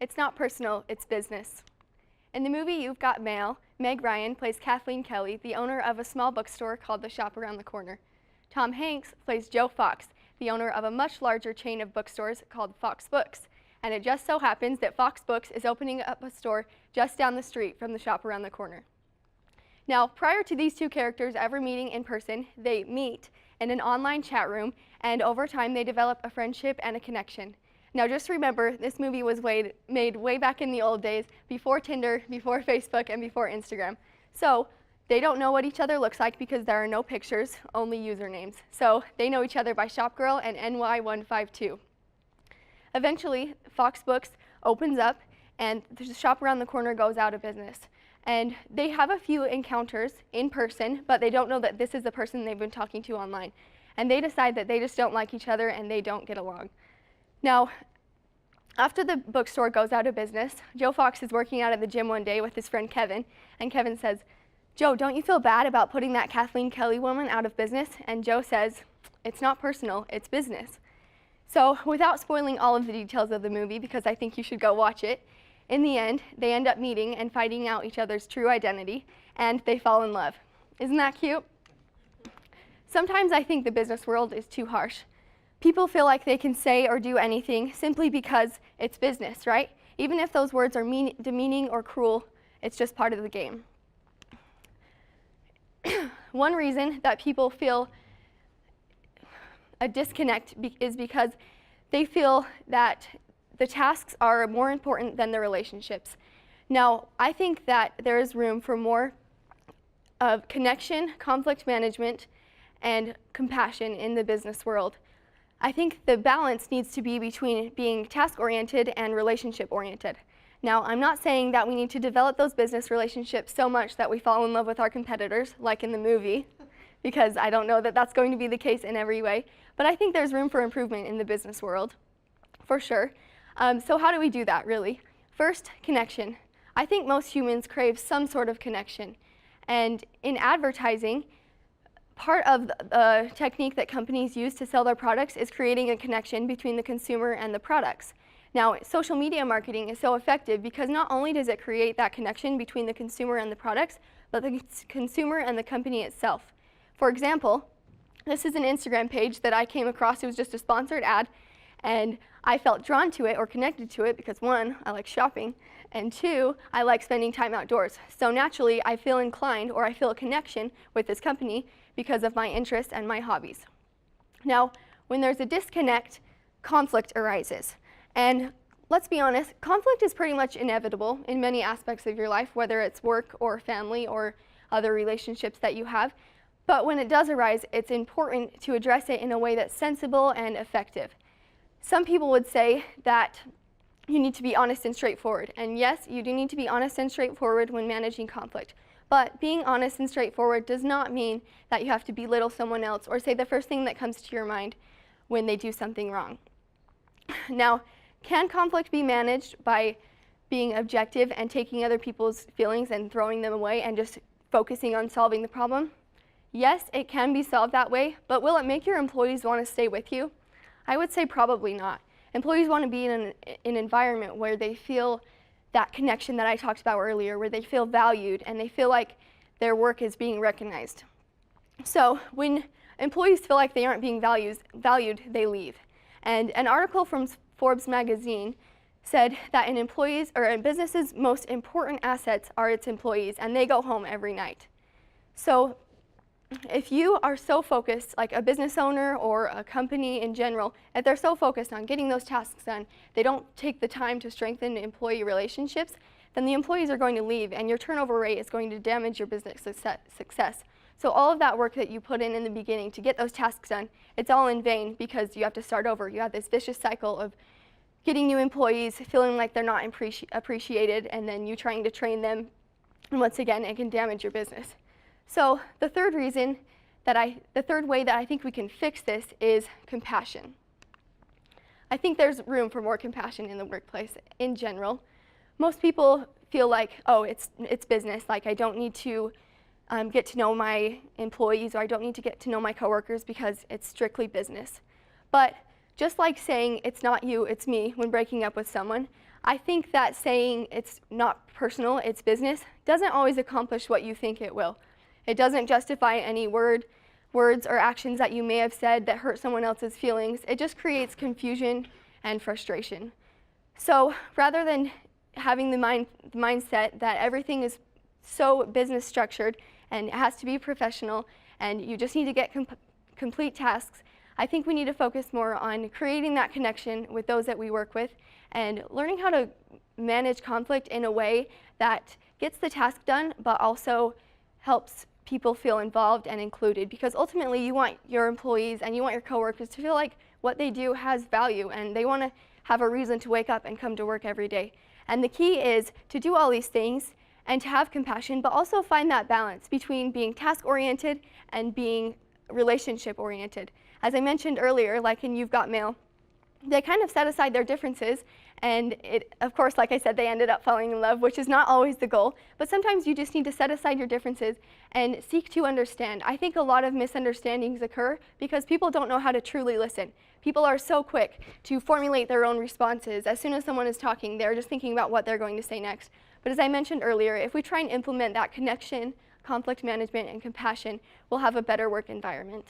It's not personal, it's business. In the movie You've Got Mail, Meg Ryan plays Kathleen Kelly, the owner of a small bookstore called The Shop Around the Corner. Tom Hanks plays Joe Fox, the owner of a much larger chain of bookstores called Fox Books. And it just so happens that Fox Books is opening up a store just down the street from The Shop Around the Corner. Now, prior to these two characters ever meeting in person, they meet in an online chat room, and over time they develop a friendship and a connection. Now just remember, this movie was made way back in the old days, before Tinder, before Facebook, and before Instagram. So they don't know what each other looks like because there are no pictures, only usernames. So they know each other by Shopgirl and NY152. Eventually, Fox Books opens up, and the Shop Around the Corner goes out of business. And they have a few encounters in person, but they don't know that this is the person they've been talking to online. And they decide that they just don't like each other and they don't get along. Now, after the bookstore goes out of business, Joe Fox is working out at the gym one day with his friend Kevin, and Kevin says, "Joe, don't you feel bad about putting that Kathleen Kelly woman out of business?" And Joe says, "It's not personal, it's business." So without spoiling all of the details of the movie, because I think you should go watch it, in the end, they end up meeting and finding out each other's true identity, and they fall in love. Isn't that cute? Sometimes I think the business world is too harsh. People feel like they can say or do anything simply because it's business, right? Even if those words are demeaning or cruel, it's just part of the game. One reason that people feel a disconnect is because they feel that the tasks are more important than the relationships. Now, I think that there is room for more of connection, conflict management, and compassion in the business world. I think the balance needs to be between being task-oriented and relationship-oriented. Now, I'm not saying that we need to develop those business relationships so much that we fall in love with our competitors, like in the movie, because I don't know that that's going to be the case in every way. But I think there's room for improvement in the business world, for sure. So how do we do that, really? First, connection. I think most humans crave some sort of connection. And in advertising, part of the technique that companies use to sell their products is creating a connection between the consumer and the products. Now, social media marketing is so effective because not only does it create that connection between the consumer and the products, but the consumer and the company itself. For example, this is an Instagram page that I came across. It was just a sponsored ad, and I felt drawn to it or connected to it because, one, I like shopping, and two, I like spending time outdoors. So naturally, I feel inclined or I feel a connection with this company because of my interests and my hobbies. Now, when there's a disconnect, conflict arises. And let's be honest, conflict is pretty much inevitable in many aspects of your life, whether it's work or family or other relationships that you have. But when it does arise, it's important to address it in a way that's sensible and effective. Some people would say that you need to be honest and straightforward. And yes, you do need to be honest and straightforward when managing conflict. But being honest and straightforward does not mean that you have to belittle someone else or say the first thing that comes to your mind when they do something wrong. Now, can conflict be managed by being objective and taking other people's feelings and throwing them away and just focusing on solving the problem? Yes, it can be solved that way, but will it make your employees want to stay with you? I would say probably not. Employees want to be in an environment where they feel that connection that I talked about earlier, where they feel valued and they feel like their work is being recognized. So when employees feel like they aren't being valued, they leave. And an article from Forbes magazine said that in businesses' most important assets are its employees, and they go home every night. So if you are so focused, like a business owner or a company in general, if they're so focused on getting those tasks done, they don't take the time to strengthen employee relationships, then the employees are going to leave and your turnover rate is going to damage your business success. So all of that work that you put in the beginning to get those tasks done, it's all in vain because you have to start over. You have this vicious cycle of getting new employees, feeling like they're not appreciated, and then you trying to train them, and once again, it can damage your business. So the third way that I think we can fix this is compassion. I think there's room for more compassion in the workplace in general. Most people feel like, oh, it's business, like I don't need to get to know my employees or I don't need to get to know my coworkers because it's strictly business. But just like saying it's not you, it's me when breaking up with someone, I think that saying it's not personal, it's business, doesn't always accomplish what you think it will. It doesn't justify any words or actions that you may have said that hurt someone else's feelings. It just creates confusion and frustration. So rather than having the mindset that everything is so business structured and it has to be professional and you just need to get complete tasks, I think we need to focus more on creating that connection with those that we work with and learning how to manage conflict in a way that gets the task done but also helps people feel involved and included, because ultimately you want your employees and you want your coworkers to feel like what they do has value and they want to have a reason to wake up and come to work every day. And the key is to do all these things and to have compassion, but also find that balance between being task-oriented and being relationship-oriented. As I mentioned earlier, like in You've Got Mail, they kind of set aside their differences, and of course, like I said, they ended up falling in love, which is not always the goal, but sometimes you just need to set aside your differences and seek to understand. I think a lot of misunderstandings occur because people don't know how to truly listen. People are so quick to formulate their own responses. As soon as someone is talking, they're just thinking about what they're going to say next. But as I mentioned earlier, if we try and implement that connection, conflict management, and compassion, we'll have a better work environment.